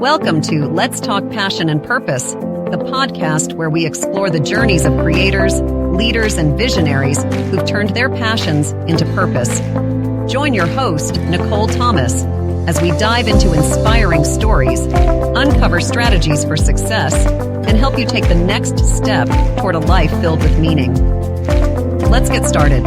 Welcome to Let's Talk Passion and Purpose, the podcast where we explore the journeys of creators, leaders, and visionaries who've turned their passions into purpose. Join your host, Nicole Thomas, as we dive into inspiring stories, uncover strategies for success, and help you take the next step toward a life filled with meaning. Let's get started.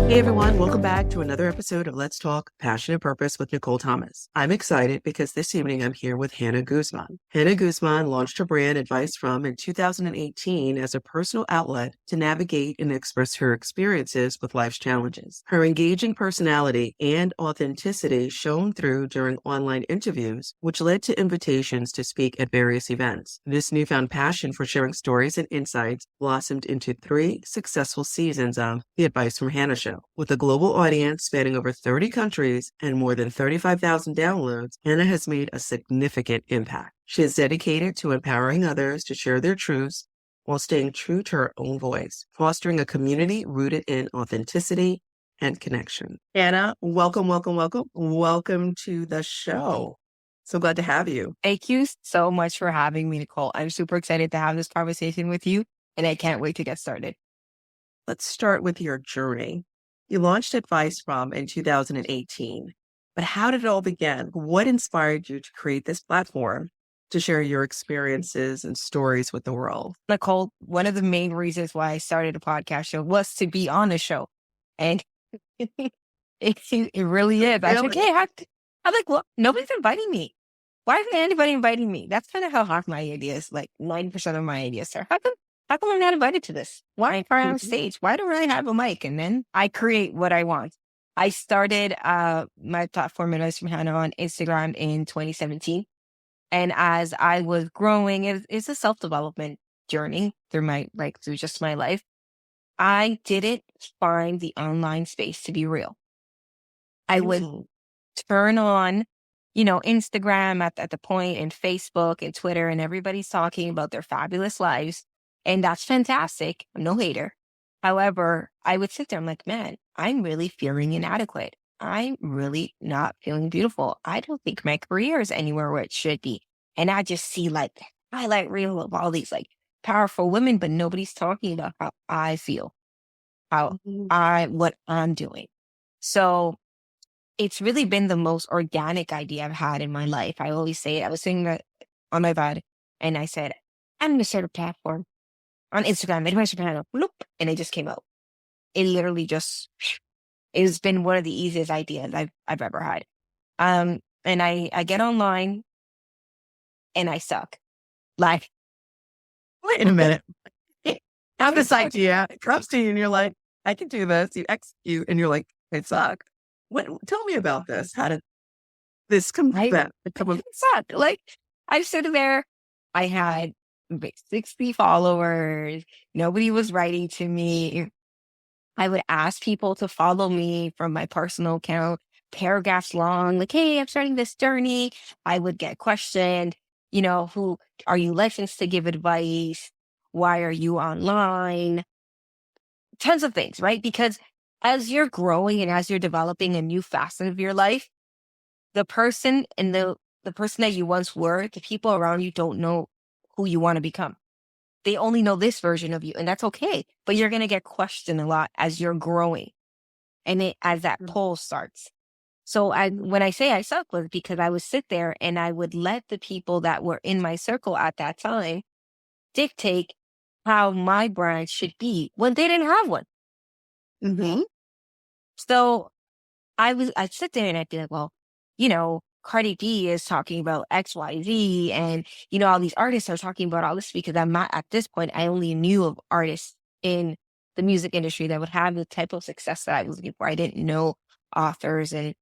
Hey everyone, welcome back to another episode of Let's Talk Passion and Purpose with Nicole Thomas. I'm excited because this evening I'm here with Hanna Guzman. Hanna Guzman launched her brand Advice From in 2018 as a personal outlet to navigate and express her experiences with life's challenges. Her engaging personality and authenticity shone through during online interviews, which led to invitations to speak at various events. This newfound passion for sharing stories and insights blossomed into 3 successful seasons of The Advice From Hanna Show. With a global audience spanning over 30 countries and more than 35,000 downloads, Hanna has made a significant impact. She is dedicated to empowering others to share their truths while staying true to her own voice, fostering a community rooted in authenticity and connection. Hanna, welcome to the show. So glad to have you. Thank you so much for having me, Nicole. I'm super excited to have this conversation with you, and I can't wait to get started. Let's start with your journey. You launched Advice From in 2018, but how did it all begin? What inspired you to create this platform to share your experiences and stories with the world? Nicole, one of the main reasons why I started a podcast show was to be on the show. And it really is. I was like, hey, I'm like, well, nobody's inviting me. Why isn't anybody inviting me? That's kind of how half my ideas, like 90% of my ideas are. How come I'm not invited to this? Why aren't I on stage? Why don't I have a mic? And then I create what I want. I started my platform, Advice From Hanna, on Instagram in 2017. And as I was growing, it's a self-development journey through just my life. I didn't find the online space to be real. I would turn on, Instagram at the point, and Facebook and Twitter, and everybody's talking about their fabulous lives. And that's fantastic. I'm no hater. However, I would sit there. I'm like, man, I'm really feeling inadequate. I'm really not feeling beautiful. I don't think my career is anywhere where it should be. And I just see like highlight reel of all these like powerful women, but nobody's talking about how I feel, what I'm doing. So it's really been the most organic idea I've had in my life. I always say it. I was sitting on my bed and I said, I'm going to start a platform on Instagram, Advice From Hanna, and it just came out. It literally it's been one of the easiest ideas I've ever had. And I get online and I suck. Like, wait a minute. Have this idea, it comes to you and you're like, I can do this. You execute and you're like, I suck. Tell me about this. How did this come about? Suck. Like, I stood there, I had 60 followers. Nobody was writing to me. I would ask people to follow me from my personal account, paragraphs long, like, hey, I'm starting this journey. I would get questioned, who are you licensed to give advice? Why are you online? Tons of things, right? Because as you're growing and as you're developing a new facet of your life, the person and the person that you once were, the people around you don't know who you want to become. They only know this version of you, and that's okay. But you're going to get questioned a lot as you're growing and as that pull starts. So when I say I suck was because I would sit there and I would let the people that were in my circle at that time dictate how my brand should be when they didn't have one. Mm-hmm. So I'd sit there and I'd be like, well, Cardi B is talking about X, Y, Z, and, all these artists are talking about all this because I'm not, at this point, I only knew of artists in the music industry that would have the type of success that I was looking for. I didn't know authors and,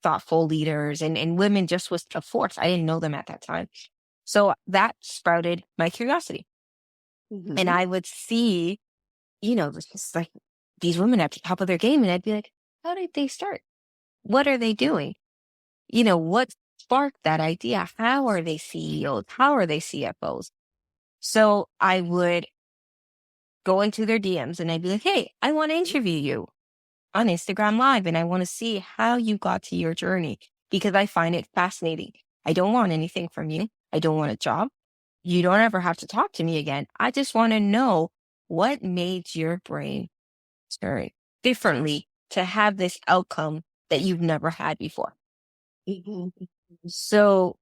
thoughtful leaders and women just was a force. I didn't know them at that time. So that sprouted my curiosity. Mm-hmm. And I would see, just like these women at the top of their game, and I'd be like, how did they start? What are they doing? What sparked that idea? How are they CEOs? How are they CFOs? So I would go into their DMs and I'd be like, hey, I want to interview you on Instagram Live and I want to see how you got to your journey. because I find it fascinating. I don't want anything from you. I don't want a job. You don't ever have to talk to me again. I just want to know what made your brain turn differently to have this outcome that you've never had before. Mhm. So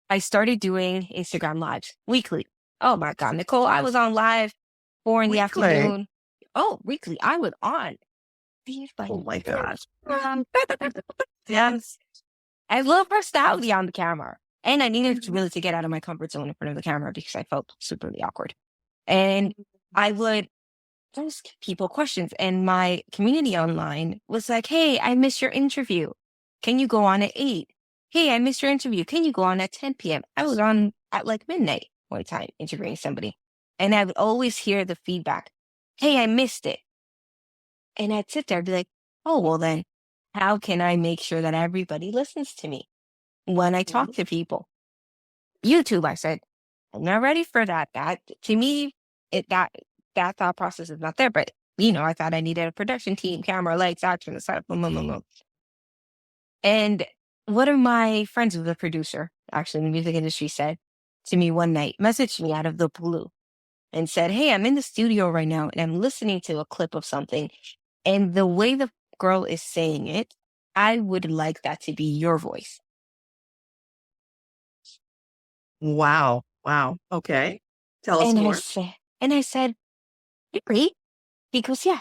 I started doing Instagram lives weekly. Oh my God, Nicole, I was on live 4 in the Weekly? afternoon. Oh, weekly. I was on. Oh my gosh. Yes. I love personality on the camera. And I needed to really to get out of my comfort zone in front of the camera because I felt superly awkward. And I would ask people questions. And my community online was like, hey, I missed your interview. Can you go on at 8? Hey, I missed your interview. Can you go on at 10 p.m.? I was on at like midnight one time interviewing somebody. And I would always hear the feedback. Hey, I missed it. And I'd sit there and be like, oh, well then, how can I make sure that everybody listens to me when I talk to people? YouTube, I said, I'm not ready for that. That to me, that thought process is not there. But I thought I needed a production team, camera, lights, action, the setup, blah, blah, blah, blah. And one of my friends who's a producer, actually in the music industry, said to me one night, messaged me out of the blue and said, hey, I'm in the studio right now and I'm listening to a clip of something. And the way the girl is saying it, I would like that to be your voice. Wow. Wow. Okay. Tell us more. I said, really? He goes, yeah,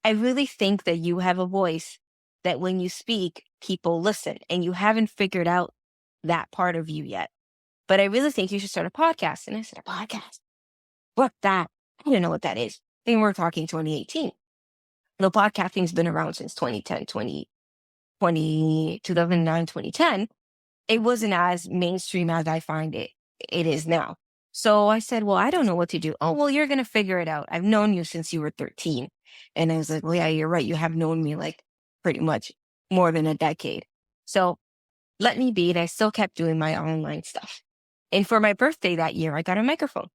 I really think that you have a voice that when you speak, people listen, and you haven't figured out that part of you yet. But I really think you should start a podcast. And I said, a podcast? What that? I don't know what that is. Then we're talking 2018. The podcasting's been around since 2010, 2009, 2010. It wasn't as mainstream as I find it is now. So I said, well, I don't know what to do. Oh, well, you're going to figure it out. I've known you since you were 13. And I was like, well, yeah, you're right. You have known me like pretty much more than a decade. So let me be. And I still kept doing my online stuff. And for my birthday that year, I got a microphone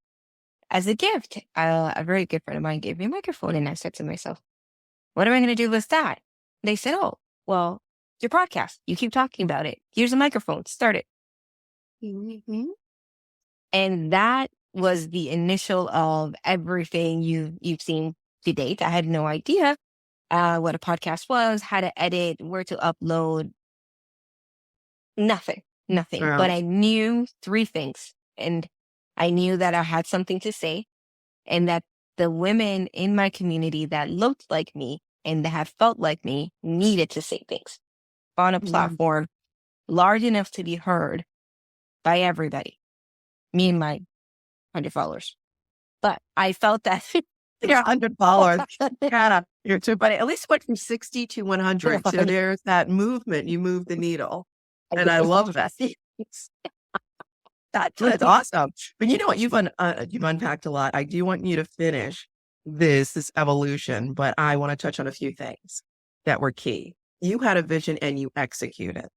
as a gift. A very good friend of mine gave me a microphone. And I said to myself, what am I going to do with that? They said, oh, well, your podcast. You keep talking about it. Here's a microphone. Start it. Mm-hmm. And that was the initial of everything you've seen to date. I had no idea what a podcast was, how to edit, where to upload. Nothing. Wow. But I knew 3 things. And I knew that I had something to say and that the women in my community that looked like me and that have felt like me needed to say things on a platform large enough to be heard by everybody. Me and my 100 followers. But I felt that You're 100 followers. Hannah, you're too, but at least went from 60 to 100. So there's that movement. You move the needle. And I love that. That's awesome. But you know what? You've unpacked a lot. I do want you to finish this evolution, but I want to touch on a few things that were key. You had a vision and you executed,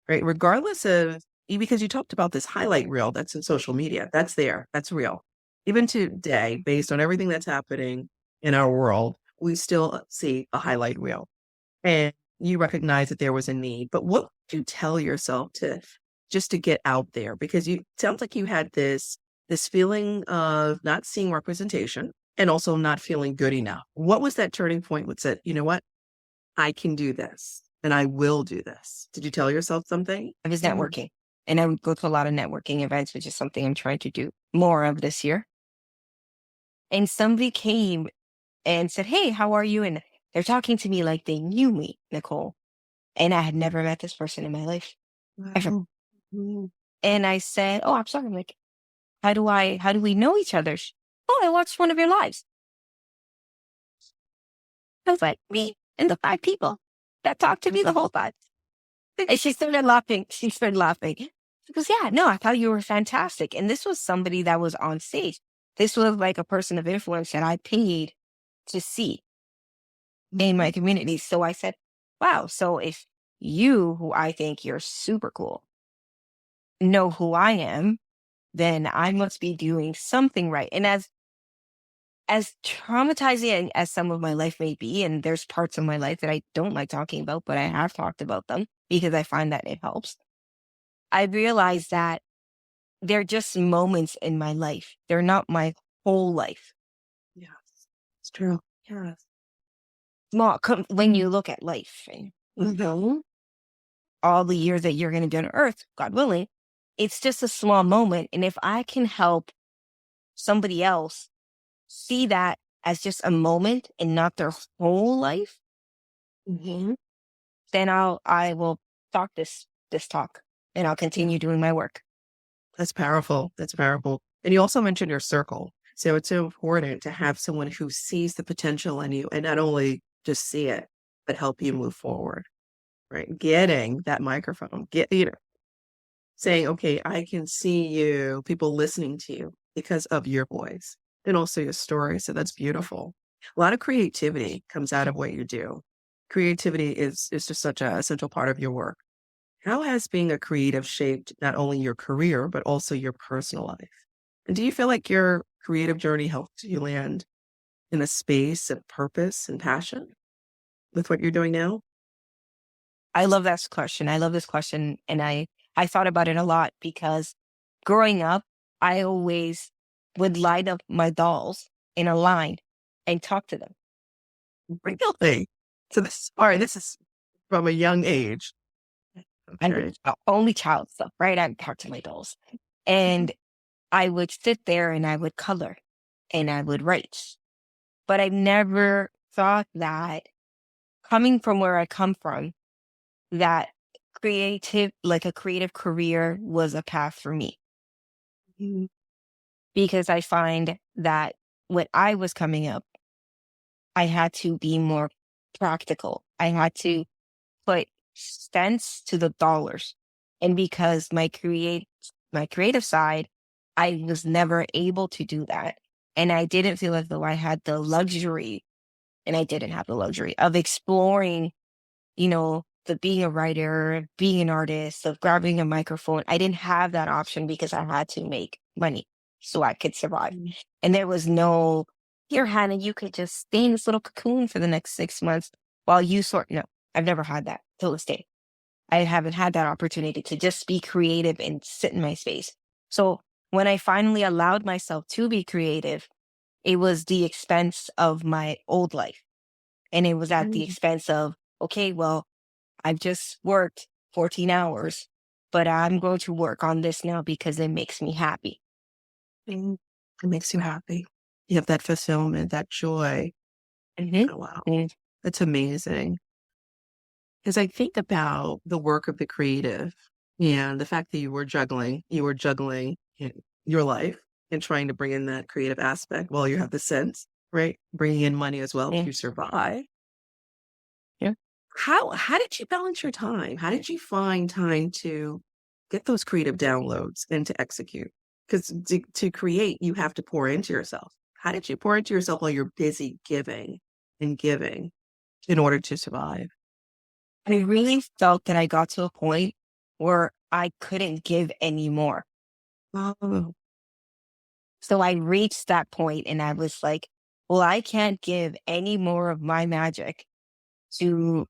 right? Regardless of, because you talked about this highlight reel that's in social media. That's there. That's real. Even today, based on everything that's happening in our world, we still see a highlight reel. And you recognize that there was a need. But what would you tell yourself to get out there? Because you sounds like you had this feeling of not seeing representation and also not feeling good enough. What was that turning point that said, you know what? I can do this and I will do this. Did you tell yourself something? I was networking. And I would go to a lot of networking events, which is something I'm trying to do more of this year. And somebody came and said, hey, how are you? And they're talking to me like they knew me, Nicole. And I had never met this person in my life. Ever. And I said, oh, I'm sorry. I'm like, how do we know each other? Oh, I watched one of your lives. I was like, me and the 5 people that talked to me the whole time. And she started laughing. She goes, yeah, no, I thought you were fantastic. And this was somebody that was on stage. This was like a person of influence that I paid to see in my community. So I said, wow, so if you, who I think you're super cool, know who I am, then I must be doing something right. And as traumatizing as some of my life may be, and there's parts of my life that I don't like talking about, but I have talked about them because I find that it helps. I realized that they're just moments in my life. They're not my whole life. Yes, it's true. Yes. When you look at life and Mm-hmm. all the years that you're going to be on earth, God willing, it's just a small moment. And if I can help somebody else see that as just a moment and not their whole life, Mm-hmm. then I will talk this talk and I'll continue doing my work. That's powerful. That's powerful. And you also mentioned your circle. So it's so important to have someone who sees the potential in you and not only just see it, but help you move forward, right? Getting that microphone, saying, okay, I can see you, people listening to you because of your voice and also your story. So that's beautiful. A lot of creativity comes out of what you do. Creativity is just such a essential part of your work. How has being a creative shaped not only your career, but also your personal life? And do you feel like your creative journey helped you land in a space of purpose and passion with what you're doing now? I love this question. I love this question. And I thought about it a lot because growing up, I always would line up my dolls in a line and talk to them. Really? So this is from a young age. And Okay. only child stuff, right? I would talk to my dolls. And I would sit there and I would color and I would write. But I never thought that coming from where I come from, that a creative career was a path for me. Mhm. Because I find that when I was coming up, I had to be more practical. I had to put cents to the dollars. And because my creative side, I was never able to do that. And I didn't feel as though I had the luxury, and I didn't have the luxury of exploring, the being a writer, being an artist, of grabbing a microphone. I didn't have that option because I had to make money so I could survive. And there was no, here, Hannah, you could just stay in this little cocoon for the next 6 months while you no, I've never had that till this day. I haven't had that opportunity to just be creative and sit in my space. So when I finally allowed myself to be creative, it was the expense of my old life. And it was at the expense of, okay, well, I've just worked 14 hours, but I'm going to work on this now because it makes me happy. It makes you happy. You have that fulfillment, that joy. Mm-hmm. Oh, wow. That's amazing. Because I think about the work of the creative and the fact that you were juggling your life and trying to bring in that creative aspect while you have the sense, right? Bringing in money as well to survive. Yeah. How did you balance your time? How did you find time to get those creative downloads and to execute? Because to create, you have to pour into yourself. How did you pour into yourself while you're busy giving and giving in order to survive? I really felt that I got to a point where I couldn't give anymore. Oh, So I reached that point and I was like, well, I can't give any more of my magic to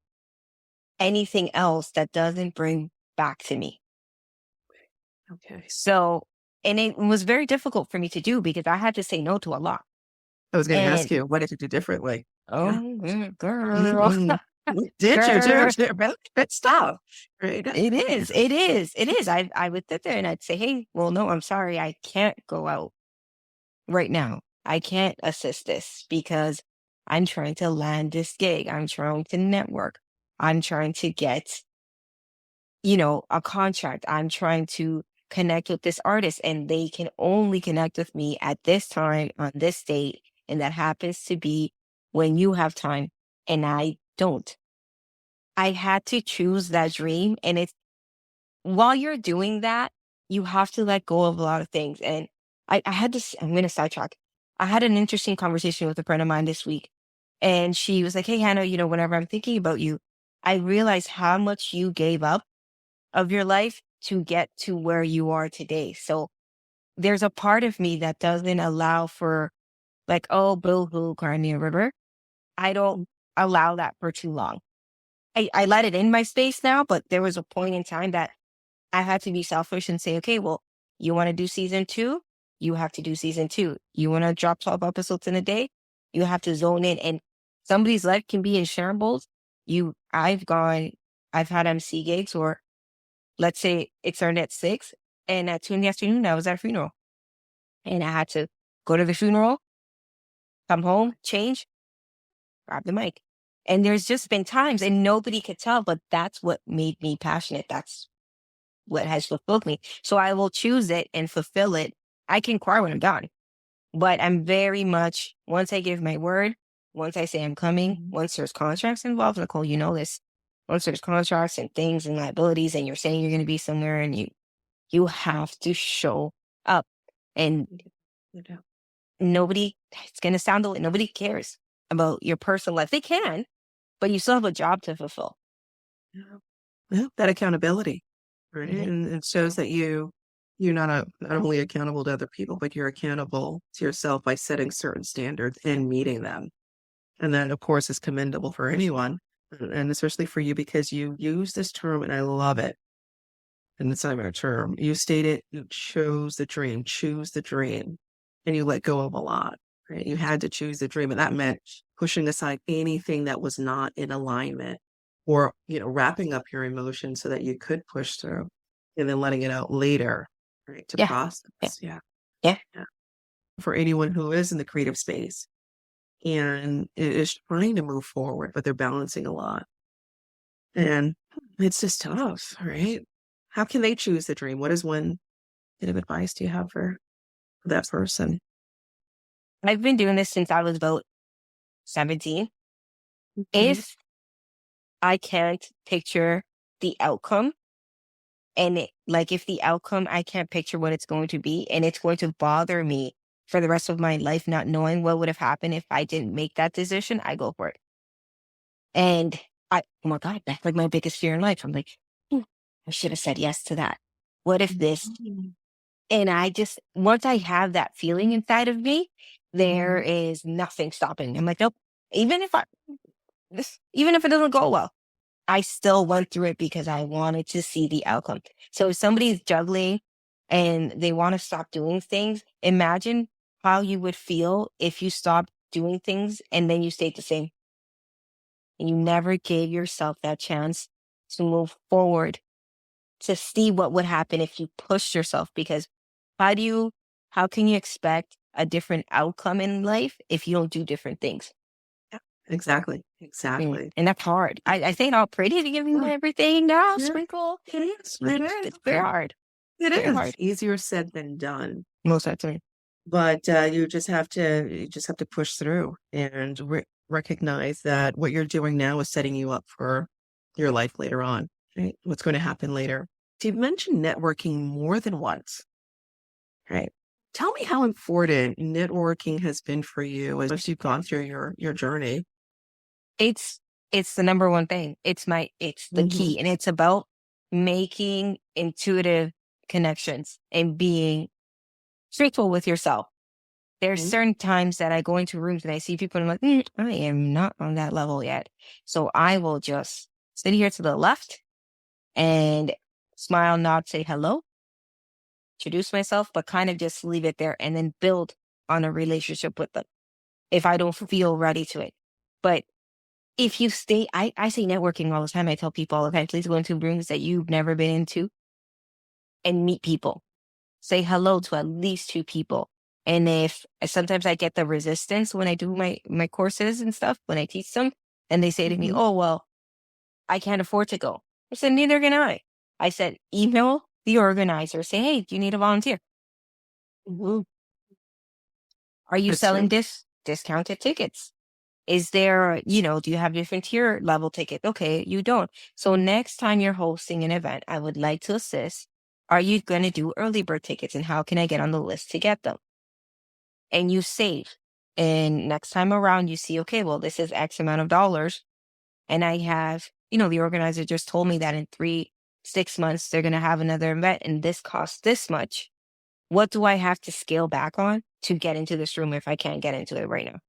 anything else that doesn't bring back to me. okay. So, and it was very difficult for me to do because I had to say no to a lot. I was going to ask And you, what did you do differently? girl, Did you girl, do good stuff? Right. it is. I would sit there and I'd say, hey, well, no, I'm sorry. I can't go out right now. I can't assist this because I'm trying to land this gig. I'm trying to network. I'm trying to get, a contract. I'm trying to connect with this artist and they can only connect with me at this time on this date. And that happens to be when you have time and I don't. I had to choose that dream. And while you're doing that, you have to let go of a lot of things. And I had this, I'm going to sidetrack. I had an interesting conversation with a friend of mine this week. And she was like, hey, Hannah, whenever I'm thinking about you, I realize how much you gave up of your life to get to where you are today. So there's a part of me that doesn't allow for like, oh, boo-hoo, cry me a river. I don't allow that for too long. I let it in my space now, but there was a point in time that I had to be selfish and say, okay, well, you want to do season 2? You have to do season 2. You want to drop 12 episodes in a day? You have to zone in. And somebody's life can be in shambles. I've had MC gigs, or let's say it started at 6, and at 2 in the afternoon, I was at a funeral. And I had to go to the funeral, come home, change, grab the mic. And there's just been times, and nobody could tell, but that's what made me passionate. That's what has fulfilled me. So I will choose it and fulfill it. I can cry when I'm done, but I'm very much, once I give my word, once I say I'm coming, once there's contracts involved, Nicole, you know this, once there's contracts and things and liabilities, and you're saying you're going to be somewhere, and you have to show up. And nobody, it's going to sound like nobody cares about your personal life. They can, but you still have a job to fulfill. Yeah, that accountability, right? And it shows that you're not only accountable to other people, but you're accountable to yourself by setting certain standards and meeting them. And that, of course, is commendable for anyone, and especially for you, because you use this term, and I love it. And it's not even a term. You stated you choose the dream, and you let go of a lot, right? You had to choose the dream, and that meant pushing aside anything that was not in alignment, or, wrapping up your emotions so that you could push through, and then letting it out later, right? To process. Yeah. For anyone who is in the creative space and is trying to move forward, but they're balancing a lot. And it's just tough, right? How can they choose the dream? What is one bit of advice do you have for that person? I've been doing this since I was about 17. If I can't picture the outcome, and if the outcome, I can't picture what it's going to be, and it's going to bother me for the rest of my life, not knowing what would have happened if I didn't make that decision, I go for it. And oh my God, that's like my biggest fear in life. I'm like, I should have said yes to that. What if this? And once I have that feeling inside of me, there is nothing stopping. I'm like, nope. Even if it doesn't go well, I still went through it because I wanted to see the outcome. So if somebody's juggling and they want to stop doing things, imagine how you would feel if you stopped doing things and then you stayed the same. And you never gave yourself that chance to move forward, to see what would happen if you pushed yourself. Because how can you expect a different outcome in life if you don't do different things? Yeah, exactly. And that's hard. I say it all pretty to give you everything now, sprinkle. It is. It's very hard. It is hard. Easier said than done. Most of the time. But you just have to push through and recognize that what you're doing now is setting you up for your life later on, right? What's going to happen later. So you've mentioned networking more than once, right? Tell me how important networking has been for you as you've gone through your journey. It's the number one thing. It's the key, and it's about making intuitive connections and being truthful with yourself. There's certain times that I go into rooms and I see people and I'm like, I am not on that level yet. So I will just sit here to the left and smile, nod, say hello, introduce myself, but kind of just leave it there and then build on a relationship with them if I don't feel ready to it. But if you stay, I say networking all the time. I tell people all the time, please go into rooms that you've never been into and meet people. Say hello to at least 2 people. And sometimes I get the resistance when I do my courses and stuff, when I teach them, and they say to me, oh, well, I can't afford to go. I said, neither can I. I said, email the organizer, say, hey, do you need a volunteer? Are you selling discounted tickets? Is there, do you have different tier level tickets? Okay, you don't. So next time you're hosting an event, I would like to assist. Are you going to do early bird tickets, and how can I get on the list to get them? And you save. And next time around, you see, okay, well, this is X amount of dollars. And I have, the organizer just told me that in 6 months, they're going to have another event and this costs this much. What do I have to scale back on to get into this room if I can't get into it right now?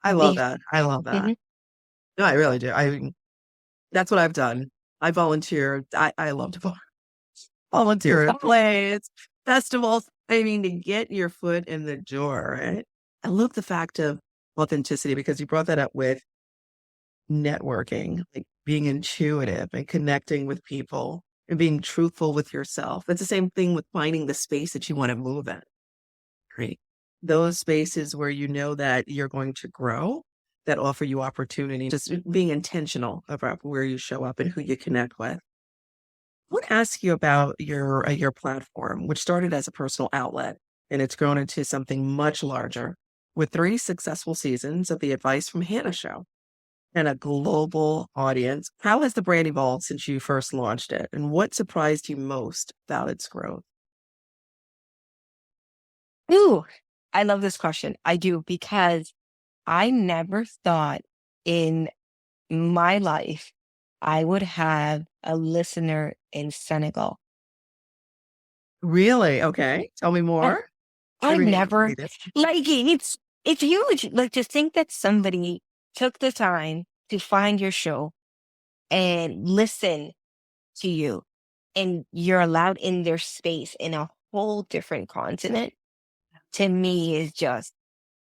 I love that. No, I really do. That's what I've done. I volunteer. I love to volunteer at plays, festivals. I mean, to get your foot in the door, right? I love the fact of authenticity because you brought that up with networking, like being intuitive and connecting with people and being truthful with yourself. It's the same thing with finding the space that you want to move in, right? Those spaces where you know that you're going to grow, that offer you opportunity, just being intentional about where you show up and who you connect with. I want to ask you about your platform, which started as a personal outlet and it's grown into something much larger with 3 successful seasons of the Advice from Hannah show and a global audience. How has the brand evolved since you first launched it? And what surprised you most about its growth? Ooh, I love this question. I do, because I never thought in my life I would have a listener in Senegal. Really? Okay. Tell me I, more. I I mean, never, like, it's huge. Like, to think that somebody took the time to find your show and listen to you, and you're allowed in their space in a whole different continent, to me is just,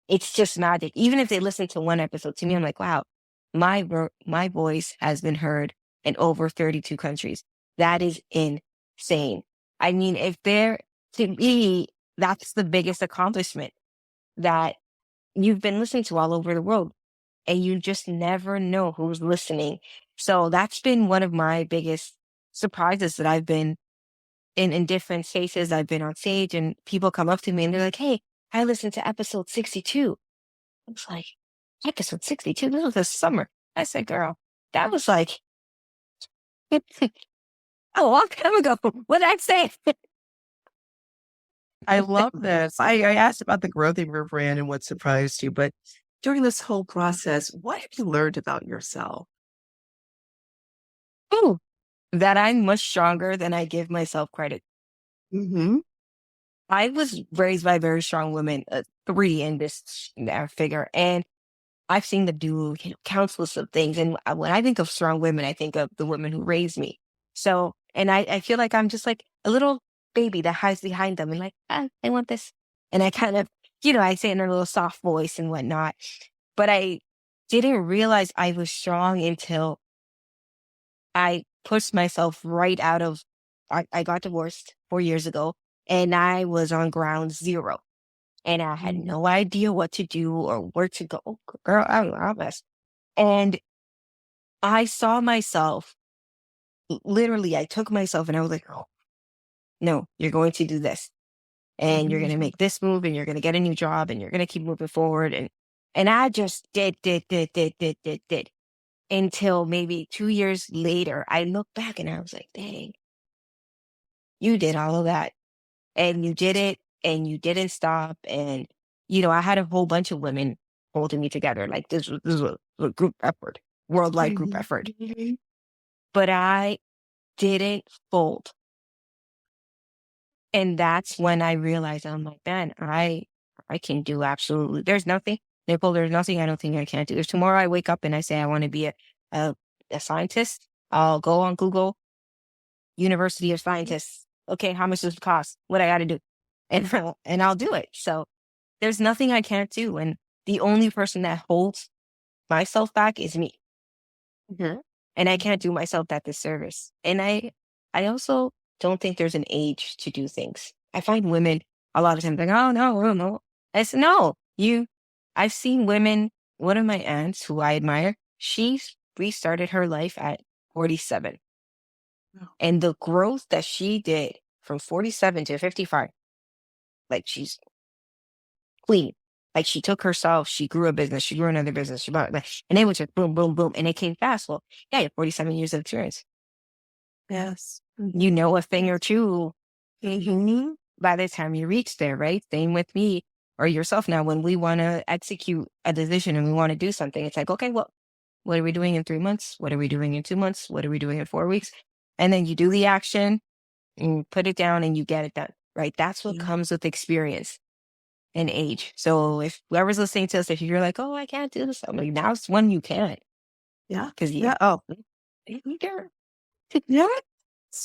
it's just magic. Even if they listen to one episode, to me, I'm like, wow, my voice has been heard in over 32 countries. That is insane. I mean, to me, that's the biggest accomplishment, that you've been listened to all over the world, and you just never know who's listening. So that's been one of my biggest surprises, that I've been in different spaces. I've been on stage and people come up to me and they're like, "Hey, I listened to episode 62." I was like, "Episode 62? This was this summer." I said, "Girl, that was like a long time ago. What did I say?" I love this. I asked about the growth of your brand and what surprised you, but during this whole process, what have you learned about yourself? Ooh, that I'm much stronger than I give myself credit. Hmm. I was raised by very strong women, three in this figure, and I've seen them do, countless of things. And when I think of strong women, I think of the women who raised me. So, and I feel like I'm just like a little baby that hides behind them and like, I want this. And I kind of, I say it in a little soft voice and whatnot. But I didn't realize I was strong until I pushed myself right out of, I got divorced 4 years ago, and I was on ground zero. And I had no idea what to do or where to go. Oh, girl, I don't know how best. And I saw myself, literally, I took myself and I was like, "Oh, no, you're going to do this. And you're going to make this move, and you're going to get a new job, and you're going to keep moving forward." And I just did until maybe 2 years later. I look back and I was like, dang, you did all of that, and you did it, and you didn't stop. And, I had a whole bunch of women holding me together. Like, this was a group effort, worldwide group effort. But I didn't fold. And that's when I realized, I'm like, man, I can do absolutely, there's nothing, Nicole, there's nothing I don't think I can't do. If tomorrow I wake up and I say I want to be a, a scientist, I'll go on Google, University of Scientists. Okay, how much does it cost? What I got to do? And I'll do it. So there's nothing I can't do. And the only person that holds myself back is me. Mhm. And I can't do myself that disservice. And I also don't think there's an age to do things. I find women a lot of times like, "Oh no, oh no." I said, "No, I've seen women." One of my aunts who I admire, she restarted her life at 47. Oh. And the growth that she did from 47 to 55, like, she's clean. Like, she took herself, she grew a business, she grew another business, she bought, and it was just boom, boom, boom. And it came fast. Well, yeah, you have 47 years of experience. Yes. You know a thing or two by the time you reach there, right? Same with me or yourself now. When we want to execute a decision and we want to do something, it's like, okay, well, what are we doing in 3 months? What are we doing in 2 months? What are we doing in 4 weeks? And then you do the action and you put it down and you get it done, right? That's what comes with experience and age. So if whoever's listening to us, if you're like, "Oh, I can't do this," I'm like, now's when you can. Yeah. Because Yeah. Oh, you can. Yes.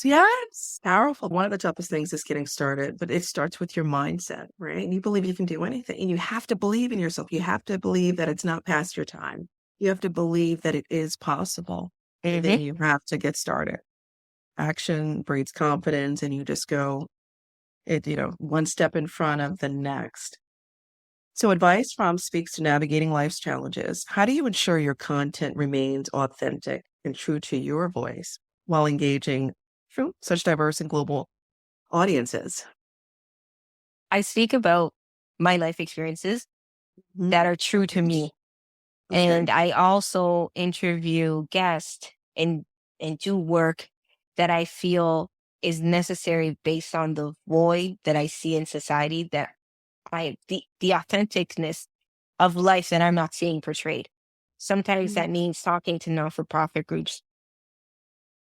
Yes. Powerful. One of the toughest things is getting started, but it starts with your mindset, right? And you believe you can do anything. And you have to believe in yourself. You have to believe that it's not past your time. You have to believe that it is possible. And then you have to get started. Action breeds confidence, and you just go one step in front of the next. So advice from speaks to navigating life's challenges. How do you ensure your content remains authentic and true to your voice while engaging through such diverse and global audiences? I speak about my life experiences that are true to me. Okay. And I also interview guests and do work that I feel is necessary based on the void that I see in society, that the authenticness of life that I'm not seeing portrayed. Sometimes that means talking to non-for-profit groups,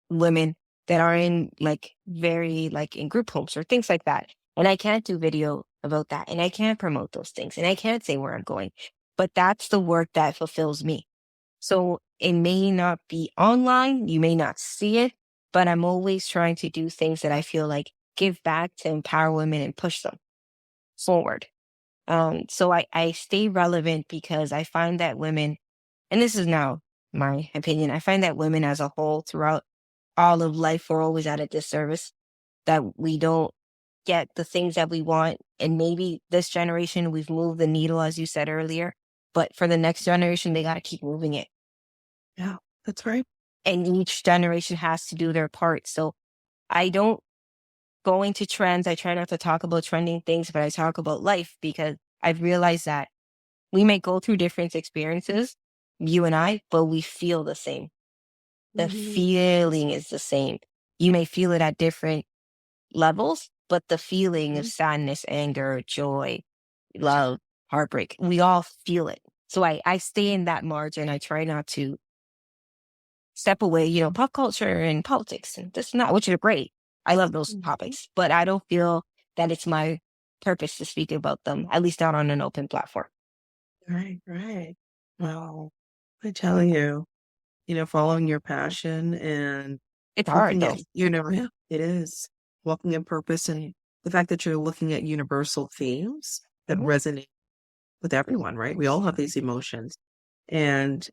women that are in very in group homes or things like that. And I can't do video about that. And I can't promote those things. And I can't say where I'm going. But that's the work that fulfills me. So it may not be online. You may not see it, but I'm always trying to do things that I feel like give back to empower women and push them forward. So I stay relevant because I find that women, and this is now my opinion, I find that women as a whole throughout all of life are always at a disservice, that we don't get the things that we want. And maybe this generation, we've moved the needle, as you said earlier, but for the next generation, they got to keep moving it. Yeah, that's right. And each generation has to do their part. So I don't go into trends. I try not to talk about trending things, but I talk about life because I've realized that we may go through different experiences, you and I, but we feel the same. The feeling is the same. You may feel it at different levels, but the feeling of sadness, anger, joy, love, heartbreak, we all feel it. So I stay in that margin. I try not to step away, pop culture and politics and this and that, which are great. I love those topics, but I don't feel that it's my purpose to speak about them, at least not on an open platform. Right. Well, I tell you, following your passion and It's hard looking though. at, it is walking in purpose, and the fact that you're looking at universal themes that resonate with everyone, right? We all have these emotions, and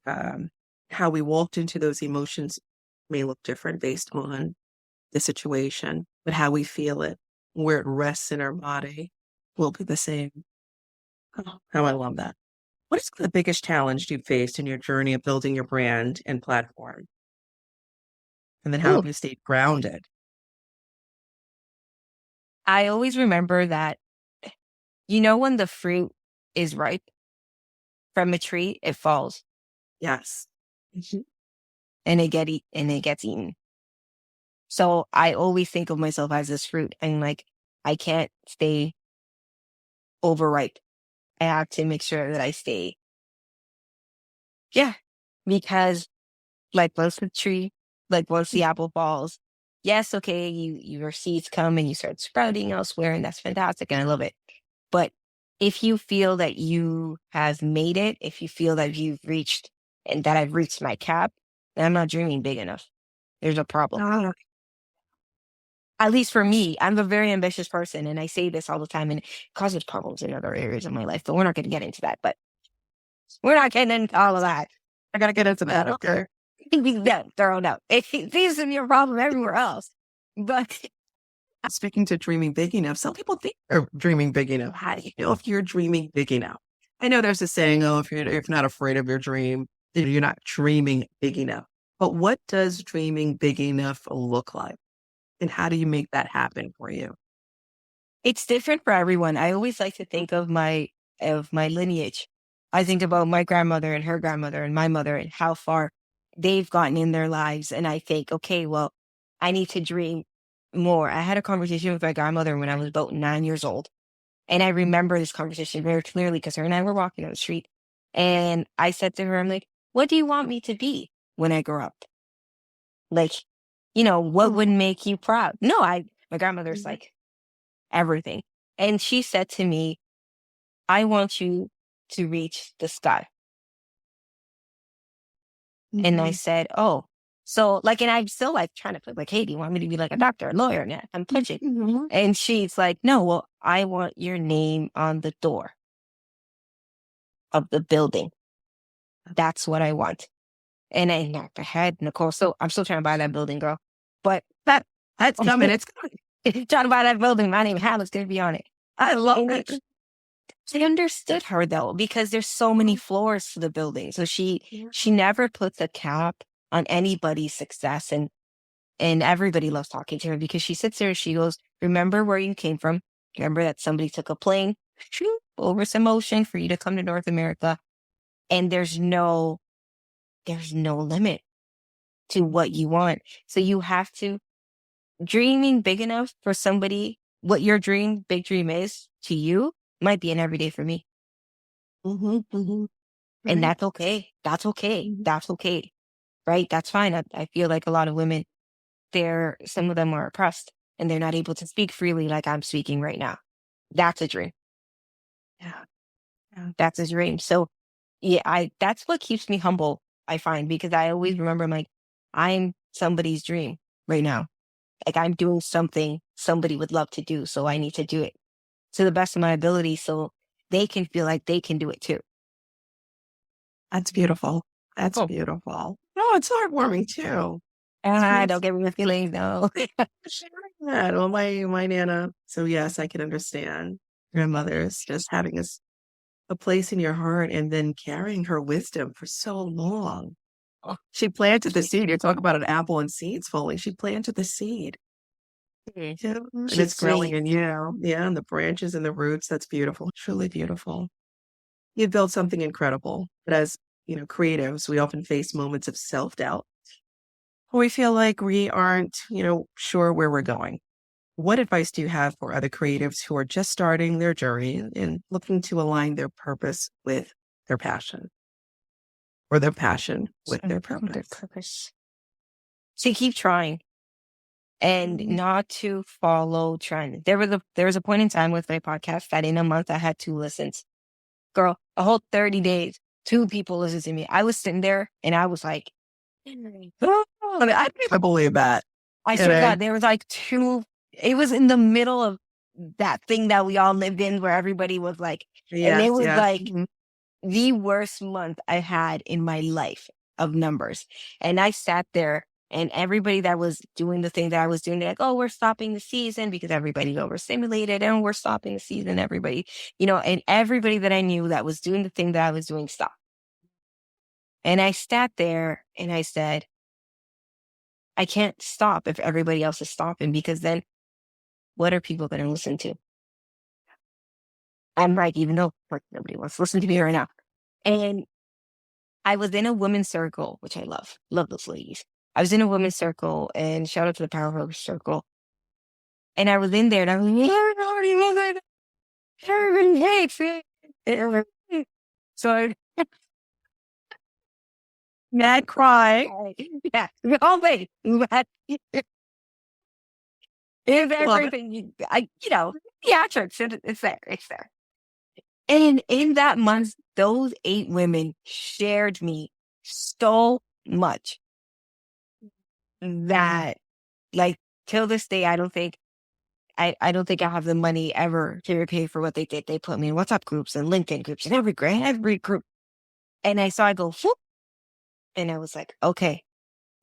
how we walked into those emotions may look different based on the situation, but how we feel it, where it rests in our body, will be the same. Oh, how I love that. What is the biggest challenge you've faced in your journey of building your brand and platform? And then how Ooh. have you stayed grounded? I always remember that, when the fruit is ripe from a tree, it falls Yes. and it gets eaten. So I always think of myself as this fruit, and I can't stay overripe. I have to make sure that I stay. Yeah. Because once the tree, once the apple falls, yes, okay, your seeds come and you start sprouting elsewhere, and that's fantastic and I love it. But if you feel that you have made it, if you feel that you've reached and that I've reached my cap, then I'm not dreaming big enough. There's a problem. Ah, At least for me, I'm a very ambitious person, and I say this all the time, and it causes problems in other areas of my life, but we're not going to get into that. But we're not getting into all of that. I gotta get into that. Okay. Yeah, thrown out. It seems to be a problem everywhere else. But Speaking to dreaming big enough, some people think they're dreaming big enough. How do you know if you're dreaming big enough? I know there's a saying, oh, if you're not afraid of your dream, then you're not dreaming big enough. But what does dreaming big enough look like? And how do you make that happen for you? it's different for everyone. I always like to think of my lineage. I think about my grandmother and her grandmother and my mother and how far they've gotten in their lives. And I think, okay, well, I need to dream more. I had a conversation with my grandmother when I was about 9 years old. And I remember this conversation very clearly because her and I were walking down the street. And I said to her, I'm like, what do you want me to be when I grow up? What would make you proud? No, my grandmother's like everything. And she said to me, I want you to reach the sky. And I said, oh, So like, and I'm still like trying to put like, hey, do you want me to be like a doctor, a lawyer? Yeah, I'm pushing. Mhm. And she's like, no, well, I want your name on the door of the building. That's what I want. And I knocked her head, Nicole. So I'm still trying to buy that building, girl. But That's coming. It's coming. trying to buy that building, my name Hannah's going to be on it. I love And it. I understood her though, because there's so many floors to the building. So she never puts a cap on anybody's success. And everybody loves talking to her because she sits there and she goes, remember where you came from. Remember that somebody took a plane over some ocean for you to come to North America. And there's no limit to what you want. So you have to dreaming big enough for somebody, what your big dream is to you might be an everyday for me. Mhm, mhm. And Right. that's okay. That's okay. That's okay. Right? That's fine. I feel like a lot of women, some of them are oppressed and they're not able to speak freely like I'm speaking right now. That's a dream. Yeah. That's a dream. So yeah, that's what keeps me humble, I find, because I always remember I'm like, I'm somebody's dream right now. Like I'm doing something somebody would love to do. So I need to do it to the best of my ability so they can feel like they can do it too. That's beautiful. That's Oh. beautiful. No, it's heartwarming too. Don't get me my feelings, no. Yeah, well, my Nana. So yes, I can understand grandmothers just having a place in your heart and then carrying her wisdom for so long. Oh. She planted the seed. You're talking about an apple and seeds falling. She planted the seed. Yeah, and She's it's growing, sweet. and and the branches and the roots. That's beautiful. Truly beautiful. You built something incredible. But as creatives, we often face moments of self-doubt. We feel like we aren't, sure where we're going. What advice do you have for other creatives who are just starting their journey and looking to align their purpose with their passion, or their passion with their purpose? So keep trying and Mhm. not to follow trend. There was a point in time with my podcast that in a month I had 2 listens. Girl, a whole 30 days, 2 people listened to me. I was sitting there and I was like, Oh, I can't believe that. I swear to God, there was like 2. It was in the middle of that thing that we all lived in where everybody was like, and it Yes, was yes. like Mhm. the worst month I had in my life of numbers. And I sat there and everybody that was doing the thing that I was doing, they're like, oh, we're stopping the season because everybody's overstimulated and we're stopping the season, everybody, and everybody that I knew that was doing the thing that I was doing stopped. And I sat there and I said, I can't stop if everybody else is stopping, because then what are people going to listen to? I'm right, even though nobody wants to listen to me right now. And I was in a women's circle, which I love those ladies. I was in a women's circle, and shout out to the Powerhouse Circle. And I was in there and I was like, everybody loves it. Everybody hates it. So I Mad cry. yeah, always. It's Love it. everything. Theatrics, it's there. It's there. And in that month, those 8 women shared me so much that, like, till this day, I don't think I have the money ever to repay for what they did. They put me in WhatsApp groups and LinkedIn groups and every group. And I go, whoop, and I was like, okay,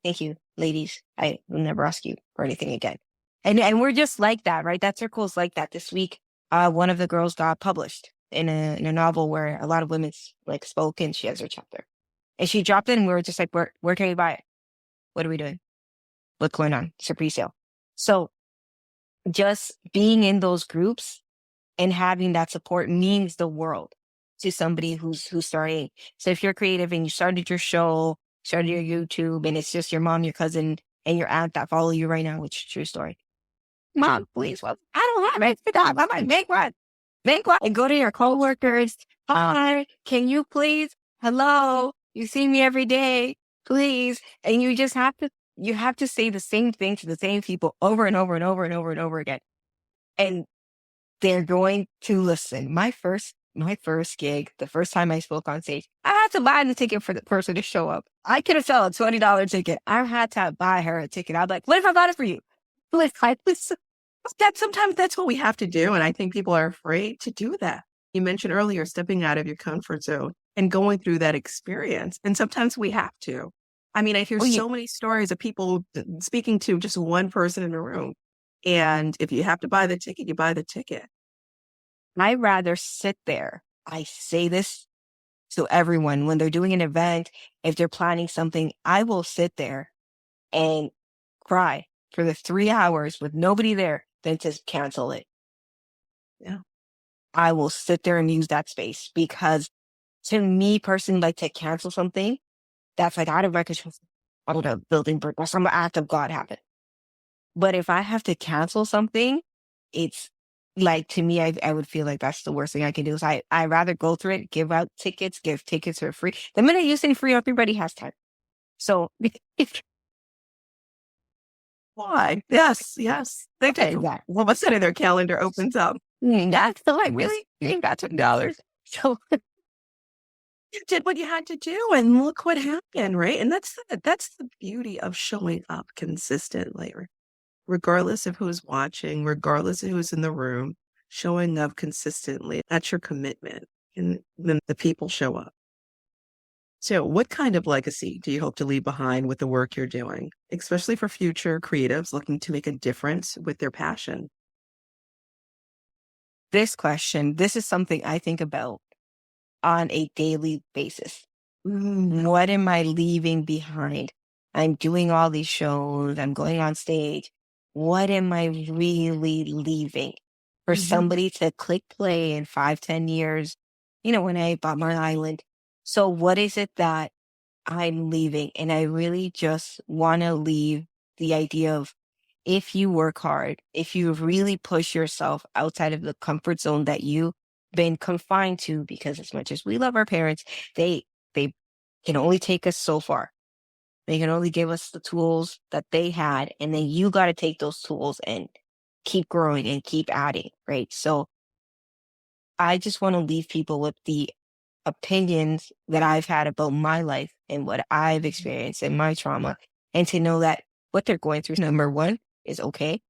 thank you, ladies. I will never ask you for anything again. And we're just like that, right? That circle is like that. This week, one of the girls got published in a novel where a lot of women like spoke, and she has her chapter. And she dropped it, and we were just like, where can we buy it? What are we doing? What's going on? It's a pre-sale. So just being in those groups and having that support means the world to somebody who's starting. So if you're creative and you started your show, started your YouTube, and it's just your mom, your cousin, and your aunt that follow you right now, which is a true story. Mom, please, well, I don't have extra time. I might make one. And go to your coworkers. Hi, can you please? Hello, you see me every day, please. And you just have to say the same thing to the same people over and over and over and over and over again. And they're going to listen. My first my first gig, the first time I spoke on stage, I had to buy the ticket for the person to show up. I could have sold a $20 ticket. I had to buy her a ticket. I was like, what if I bought it for you? Sometimes that's what we have to do. And I think people are afraid to do that. You mentioned earlier, stepping out of your comfort zone and going through that experience. And sometimes we have to. I mean, I hear so many stories of people speaking to just one person in a room. And if you have to buy the ticket, you buy the ticket. I'd rather sit there. I say this to everyone when they're doing an event, if they're planning something, I will sit there and cry for the 3 hours with nobody there than to cancel it. Yeah. I will sit there and use that space because to me personally, like to cancel something, that's like out of my control. I don't know, building brick or some act of God happen. But if I have to cancel something, it's like, to me, I would feel like that's the worst thing I can do. So I rather go through it, give out tickets, give tickets for free. The minute you say free, everybody has time. So why? Yes. They take that. All of a sudden their calendar opens up. That's still like, really? You ain't got $20. So You did what you had to do and look what happened, right? And that's the beauty of showing up consistently, regardless of who's watching, regardless of who's in the room, showing up consistently. That's your commitment. And then the people show up. So what kind of legacy do you hope to leave behind with the work you're doing, especially for future creatives looking to make a difference with their passion? this is something I think about on a daily basis. What am I leaving behind? I'm doing all these shows. I'm going on stage. What am I really leaving for somebody to click play in 5-10 years? When I bought my island. So what is it that I'm leaving? And I really just want to leave the idea of, if you work hard, if you really push yourself outside of the comfort zone that you've been confined to, because as much as we love our parents, they can only take us so far. They can only give us the tools that they had, and then you got to take those tools and keep growing and keep adding, right? So I just want to leave people with the opinions that I've had about my life and what I've experienced and my trauma, and to know that what they're going through, number one, is okay,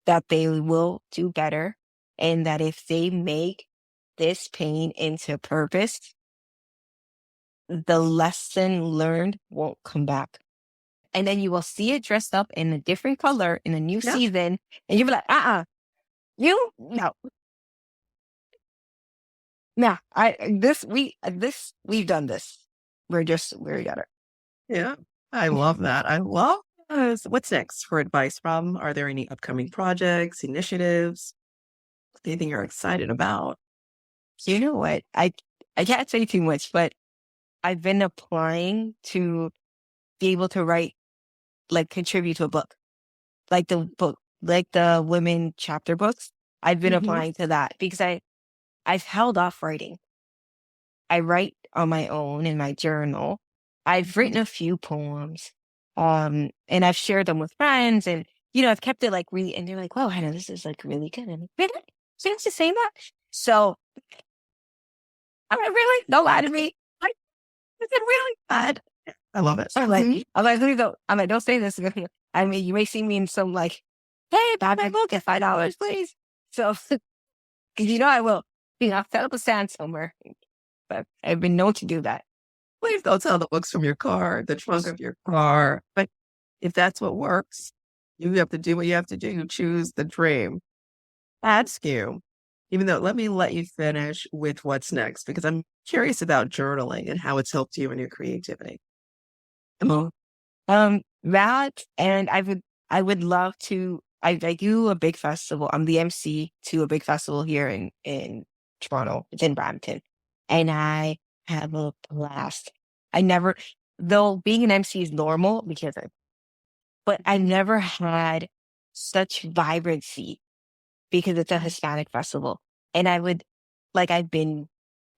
that they will do better, and that if they make this pain into purpose, the lesson learned won't come back. And then you will see it dressed up in a different color in a new season, and you'll be like, no. Nah, we've done this. We're together. Yeah, I love that. I love this. What's next for advice from? Are there any upcoming projects, initiatives, anything you're excited about? You know what? I can't say too much, but I've been applying to be able to write, like contribute to a book, like the women chapter books. I've been applying to that because I've held off writing. I write on my own in my journal. I've written a few poems, and I've shared them with friends, and I've kept it like really, and they're like, "Wow, Hannah, this is like really good." I'm like, "Really? Since you saying that?" So I'm like, "Really? Don't lie to me." Like, is it really bad? I love it. I'm like, please don't. I'm like, don't say this. I mean, you may see me in some like, "Hey, buy my book at $5, please." So, because I will. I'll set up a stand somewhere. But I've been known to do that. Please don't sell the books from your car, the trunk of your car. But if that's what works, you have to do what you have to do. You choose the dream. Ask you. Let me let you finish with what's next, because I'm curious about journaling and how it's helped you in your creativity. That, and I would love to. I do a big festival. I'm the MC to a big festival here in Toronto. It's in Brampton, and I have a blast. Though being an MC is normal but I never had such vibrancy because it's a Hispanic festival, and I've been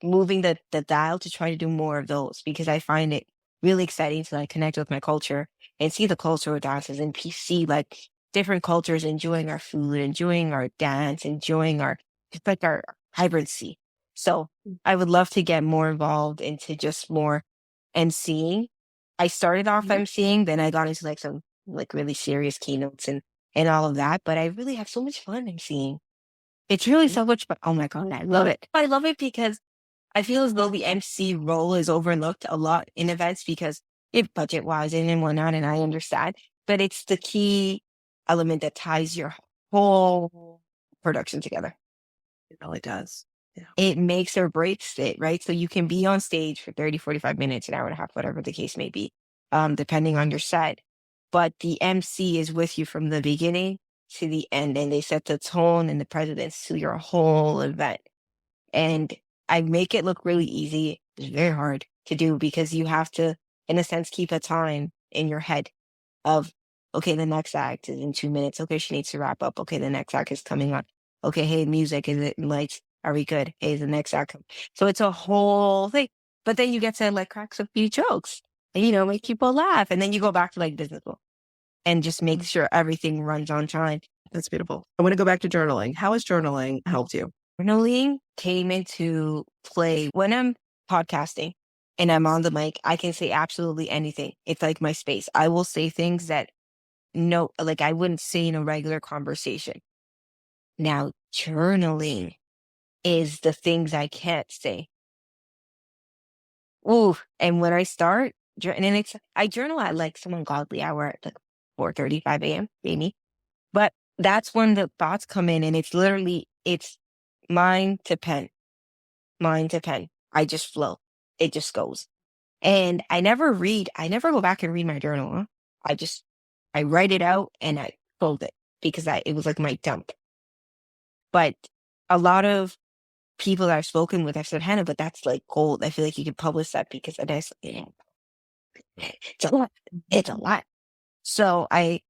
moving the dial to try to do more of those, because I find it really exciting to connect with my culture and see the cultural dances and see different cultures enjoying our food, enjoying our dance, enjoying our vibrancy. So I would love to get more involved into just more emceeing. I started off emceeing, then I got into like some like really serious keynotes and all of that. But I really have so much fun emceeing. It's really so much fun. Oh my God, I love it. I love it because I feel as though the MC role is overlooked a lot in events because if budget wise and whatnot, and I understand, but it's the key element that ties your whole production together. It really does. Yeah. It makes or breaks it, right? So you can be on stage for 30, 45 minutes, an hour and a half, whatever the case may be, depending on your set. But the MC is with you from the beginning to the end, and they set the tone and the precedence to your whole event. And I make it look really easy. It's very hard to do because you have to, in a sense, keep a time in your head of, okay, the next act is in 2 minutes. Okay, she needs to wrap up. Okay, the next act is coming on. Okay, hey, music, is it lights? Are we good? Hey, is the next act come? So it's a whole thing. But then you get to like crack a few jokes and, you know, make people laugh. And then you go back to like business book and just make sure everything runs on time. That's beautiful. I want to go back to journaling. How has journaling helped you? Journaling came into play when I'm podcasting and I'm on the mic. I can say absolutely anything. It's like my space. I will say things that like I wouldn't say in a regular conversation. Now, journaling is the things I can't say. Ooh, and when I start, and I journal at like some ungodly hour at like 4:35 a.m. maybe, but that's when the thoughts come in, and it's mind to pen. I just flow. It just goes. And I never go back and read my journal. Huh? I write it out and I fold it because it was like my dump. But a lot of people that I've spoken with, I've said, Hannah, but that's like gold. I feel like you could publish that because it's a lot. It's a lot. So it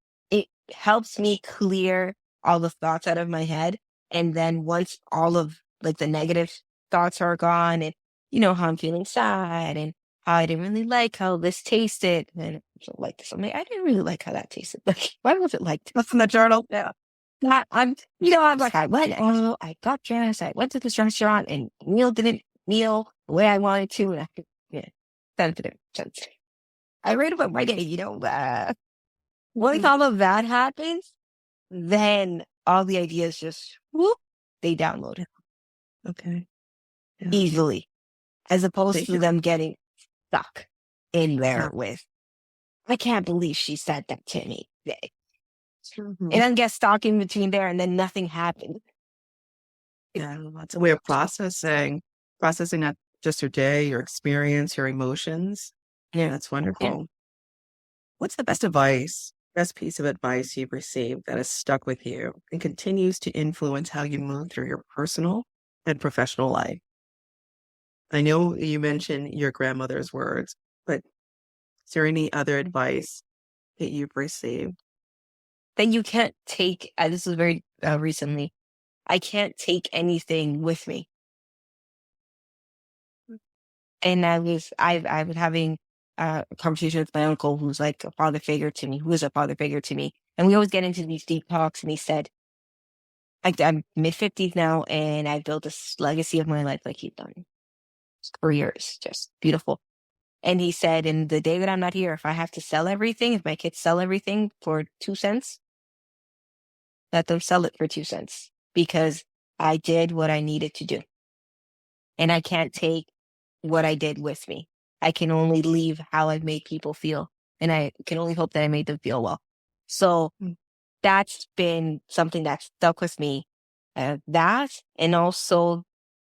helps me clear all the thoughts out of my head. And then once all of like the negative thoughts are gone and you know how I'm feeling sad and how I didn't really like how this tasted. And I don't like this. I'm like, I didn't really like how that tasted. Like, why was it like this in the journal? Yeah. I'm like, I got dressed. I went to this restaurant and meal didn't meal the way I wanted to. And sensitive. I read about my day, once all of that happens, then all the ideas just, whoop, they download it. Okay. Yeah. Easily. As opposed to them getting stuck in there with, I can't believe she said that to me today. And then get stuck in between there and then nothing happened. Yeah, that's a way of processing not just your day, your experience, your emotions. Yeah, that's wonderful. Yeah. What's the best piece of advice you've received that has stuck with you and continues to influence how you move through your personal and professional life? I know you mentioned your grandmother's words, but is there any other advice that you've received? Then you can't take, this was very recently, I can't take anything with me. And I was having a conversation with my uncle who's like a father figure to me, who is a father figure to me. And we always get into these deep talks. And he said, I'm mid-50s now and I've built this legacy of my life like he's done. His career is just beautiful. And he said, in the day that I'm not here, if I have to sell everything, if my kids sell everything for 2 cents, let them sell it for 2 cents because I did what I needed to do. And I can't take what I did with me. I can only leave how I've made people feel. And I can only hope that I made them feel well. So that's been something that stuck with me. That, and also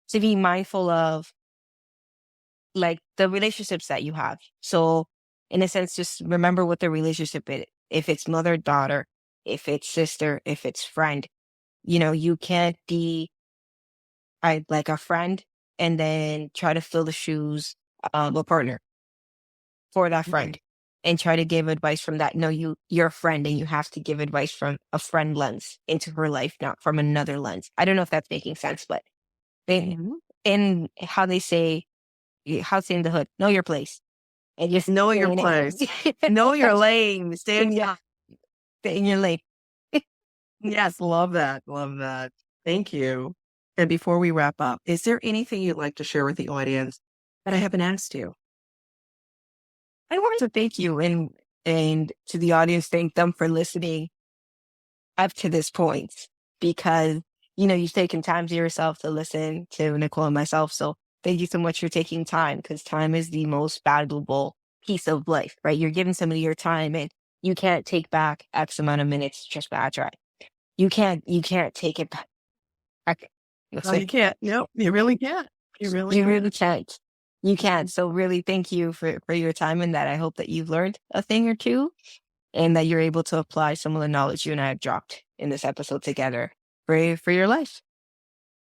to be mindful of like the relationships that you have. So in a sense, just remember what the relationship is. If it's mother, daughter, if it's sister, if it's friend, you can't be like a friend and then try to fill the shoes of a partner for that friend and try to give advice from that. No, you're a friend and you have to give advice from a friend lens into her life, not from another lens. I don't know if that's making sense, but in how they say in the hood, know your place. And just know your place. Know your lane. Stay in your lane. Yes, love that. Love that. Thank you. And before we wrap up, is there anything you'd like to share with the audience that I haven't asked you? I want to thank you and to the audience, thank them for listening up to this point, because, you've taken time to yourself to listen to Nicole and myself. So thank you so much for taking time, because time is the most valuable piece of life, right? You're giving somebody your time, and you can't take back X amount of minutes just by try. You can't take it back. No, you can't. No, you really can't. You really can't. You can't. So really thank you for your time, and that I hope that you've learned a thing or two, and that you're able to apply some of the knowledge you and I have dropped in this episode together for your life.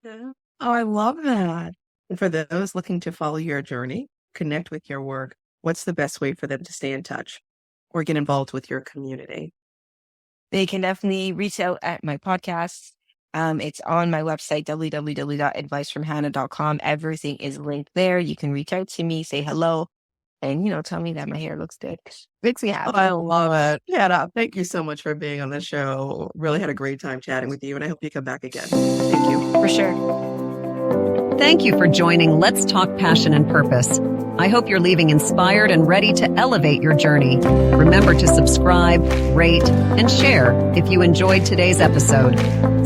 Yeah. Oh, I love that. And for those looking to follow your journey, connect with your work, what's the best way for them to stay in touch or get involved with your community? They can definitely reach out at my podcast. It's on my website, www.advicefromhanna.com. Everything is linked there. You can reach out to me, say hello, and, tell me that my hair looks good. Makes me happy. I love it. Hanna, thank you so much for being on the show. Really had a great time chatting with you, and I hope you come back again. Thank you. For sure. Thank you for joining Let's Talk Passion and Purpose. I hope you're leaving inspired and ready to elevate your journey. Remember to subscribe, rate, and share if you enjoyed today's episode.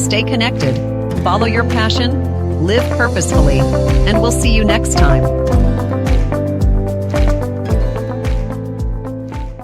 Stay connected, follow your passion, live purposefully, and we'll see you next time.